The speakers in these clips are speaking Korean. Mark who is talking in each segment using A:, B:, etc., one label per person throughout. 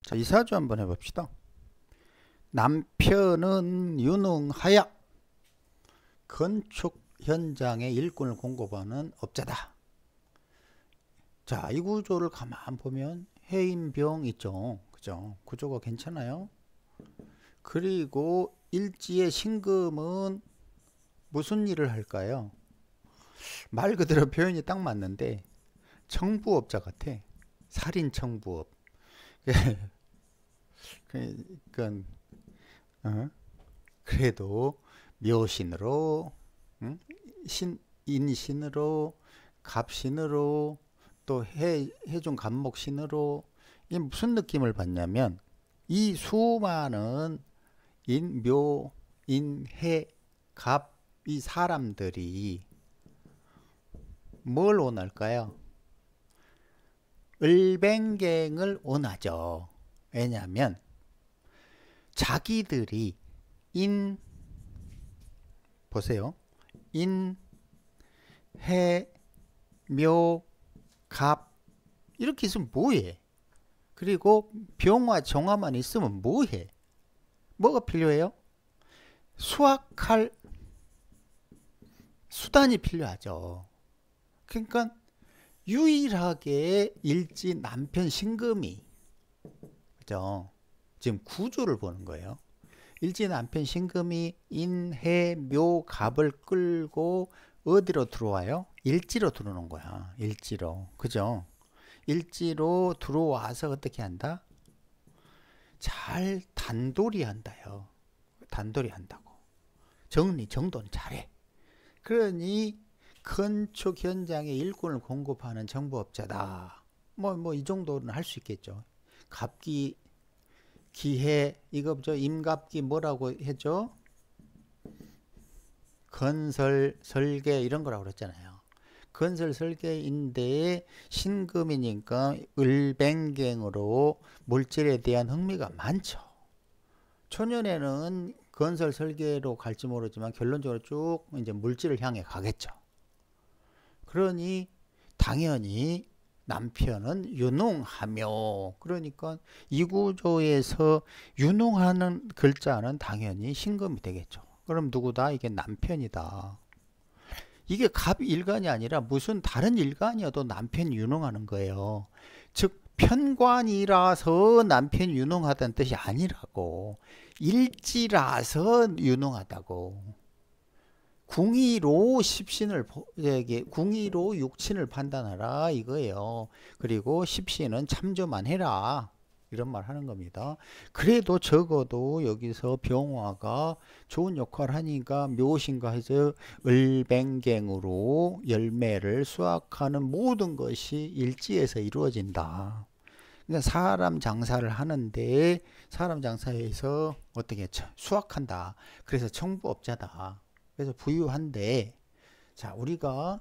A: 자, 이사주 한번 해봅시다. 남편은 유능하야 건축 현장에 일꾼을 공급하는 업자다. 자, 이 구조를 가만 보면 해인병 있죠. 그죠? 구조가 괜찮아요. 그리고 일지의 신금은 무슨 일을 할까요? 말 그대로 표현이 딱 맞는데 청부업자 같아. 살인 청부업. 그러니까 그래도 묘신으로, 인신으로, 갑신으로, 또 해중 갑목신으로. 이 무슨 느낌을 받냐면 이 수많은 인, 묘, 인, 해, 갑 이 사람들이 뭘 원할까요? 을뱅갱을 원하죠. 왜냐하면 자기들이 보세요. 인, 해, 묘, 갑 이렇게 있으면 뭐해? 그리고 병화, 정화만 있으면 뭐해? 뭐가 필요해요? 수확할 수단이 필요하죠. 그러니까 유일하게 일지 남편 신금이, 그죠? 지금 구조를 보는 거예요. 일지 남편 신금이 인, 해, 묘, 갑을 끌고 어디로 들어와요? 일지로 들어오는 거야. 일지로. 그죠? 일지로 들어와서 어떻게 한다? 잘 단돌이 한다요. 단돌이 한다고. 정도는 잘해. 그러니 건축 현장에 일꾼을 공급하는 정보업자다. 뭐 이 정도는 할 수 있겠죠. 갑기, 기해, 이거 임갑기 뭐라고 했죠? 건설, 설계 이런 거라고 그랬잖아요. 건설 설계인데 신금이니까 을뱅갱으로 물질에 대한 흥미가 많죠. 초년에는 건설 설계로 갈지 모르지만 결론적으로 쭉 이제 물질을 향해 가겠죠. 그러니 당연히 남편은 유능하며, 그러니까 이 구조에서 유능하는 글자는 당연히 신금이 되겠죠. 그럼 누구다? 이게 남편이다. 이게 갑 일간이 아니라 무슨 다른 일간이어도 남편이 유능하는 거예요. 즉 편관이라서 남편이 유능하다는 뜻이 아니라고. 일지라서 유능하다고. 궁의로 십신을, 궁의로 육친을 판단하라 이거예요. 그리고 십신은 참조만 해라 이런 말 하는 겁니다. 그래도 적어도 여기서 병화가 좋은 역할을 하니까 묘신과 해서 을뱅갱으로 열매를 수확하는 모든 것이 일지에서 이루어진다. 그러니까 사람 장사를 하는데 사람 장사에서 어떻게 수확한다. 그래서 청부업자다. 그래서 부유한데, 자, 우리가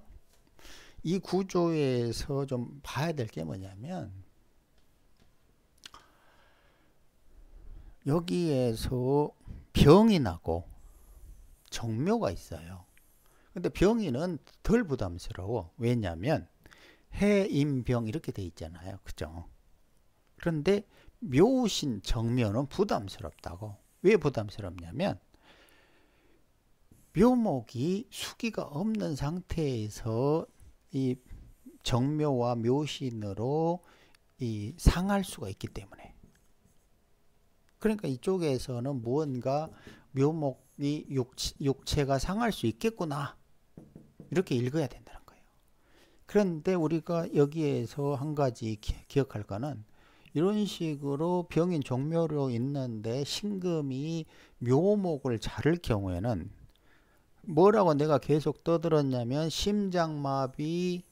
A: 이 구조에서 좀 봐야 될 게 뭐냐면, 여기에서 병이 나고 정묘가 있어요. 근데 병이는 덜 부담스러워. 왜냐면 해임병 이렇게 돼 있잖아요. 그죠? 그런데 묘신 정묘는 부담스럽다고. 왜 부담스럽냐면 묘목이 수기가 없는 상태에서 이 정묘와 묘신으로 상할 수가 있기 때문에. 그러니까 이쪽에서는 무언가 묘목이 육체가 상할 수 있겠구나. 이렇게 읽어야 된다는 거예요. 그런데 우리가 여기에서 한 가지 기억할 거는 이런 식으로 병인 정묘로 있는데 신금이 묘목을 자를 경우에는 뭐라고 내가 계속 떠들었냐면 심장마비,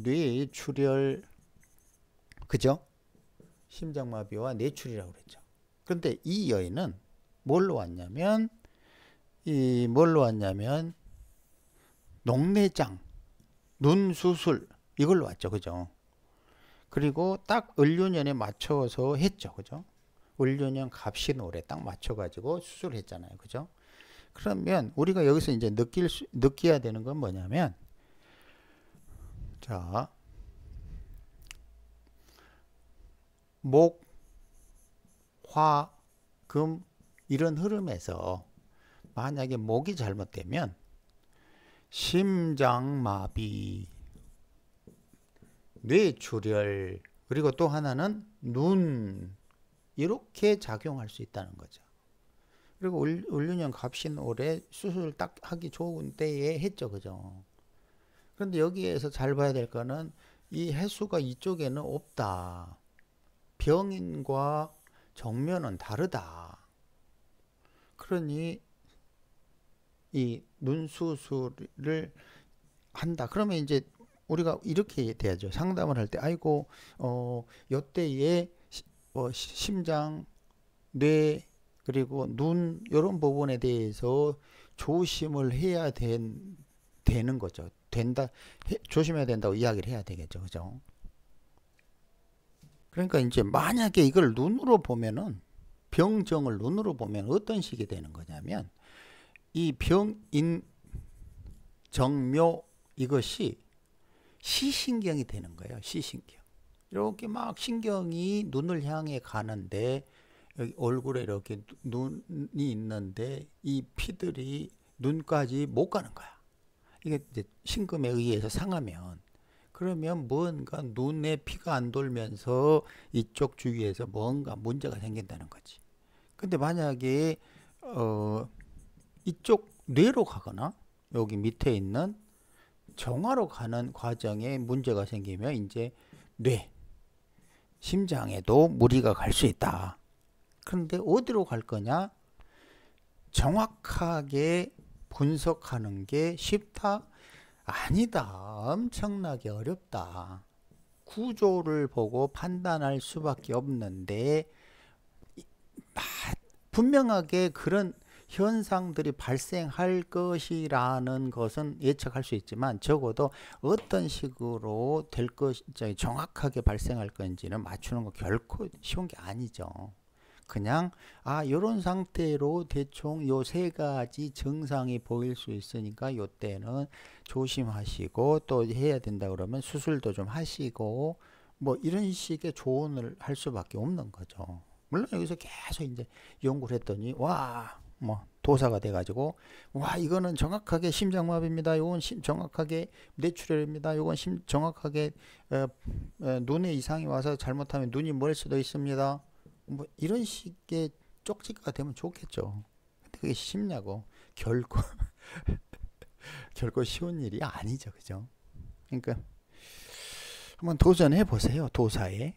A: 뇌출혈, 그죠? 심장마비와 뇌출이라고 그랬죠. 그런데 이 여인은 뭘로 왔냐면 녹내장, 눈 수술 이걸로 왔죠. 그죠? 그리고 딱 을유년에 맞춰서 했죠. 그죠? 을유년 갑신월에 딱 맞춰가지고 수술했잖아요. 그죠? 그러면 우리가 여기서 이제 느껴야 되는 건 뭐냐면, 자, 목, 화, 금 이런 흐름에서 만약에 목이 잘못되면 심장마비, 뇌출혈, 그리고 또 하나는 눈 이렇게 작용할 수 있다는 거죠. 그리고 을유년 갑신올에 수술 딱 하기 좋은 때에 했죠, 그죠? 그런데 여기에서 잘 봐야 될 거는 이 해수가 이쪽에는 없다. 병인과 정면은 다르다. 그러니 이 눈 수술을 한다. 그러면 이제 우리가 이렇게 돼야죠. 상담을 할 때, 아이고, 요때에 심장, 뇌, 그리고 눈, 이런 부분에 대해서 조심을 해야 되는 거죠. 조심해야 된다고 이야기를 해야 되겠죠. 그죠? 그러니까 이제 만약에 이걸 눈으로 보면은, 병정을 눈으로 보면 어떤 식이 되는 거냐면, 이 병인, 정묘, 이것이 시신경이 되는 거예요. 시신경. 이렇게 막 신경이 눈을 향해 가는데 여기 얼굴에 이렇게 눈이 있는데 이 피들이 눈까지 못 가는 거야. 이게 이제 심금에 의해서 상하면 그러면 뭔가 눈에 피가 안 돌면서 이쪽 주위에서 뭔가 문제가 생긴다는 거지. 근데 만약에 이쪽 뇌로 가거나 여기 밑에 있는 정화로 가는 과정에 문제가 생기면 이제 뇌, 심장에도 무리가 갈 수 있다. 그런데 어디로 갈 거냐? 정확하게 분석하는 게 쉽다? 아니다. 엄청나게 어렵다. 구조를 보고 판단할 수밖에 없는데 분명하게 그런 현상들이 발생할 것이라는 것은 예측할 수 있지만 적어도 어떤 식으로 될 것이 정확하게 발생할 건지는 맞추는 거 결코 쉬운 게 아니죠. 그냥 이런 상태로 대충 요 세 가지 증상이 보일 수 있으니까 요때는 조심하시고 또 해야 된다 그러면 수술도 좀 하시고 뭐 이런 식의 조언을 할 수밖에 없는 거죠. 물론 여기서 계속 이제 연구를 했더니 뭐 도사가 돼가지고 이거는 정확하게 심장마비입니다. 이건 정확하게 뇌출혈입니다. 이건 정확하게 눈에 이상이 와서 잘못하면 눈이 멀 수도 있습니다. 뭐 이런 식의 쪽지가 되면 좋겠죠. 근데 그게 쉽냐고. 결코 쉬운 일이 아니죠, 그죠? 그러니까 한번 도전해 보세요, 도사에.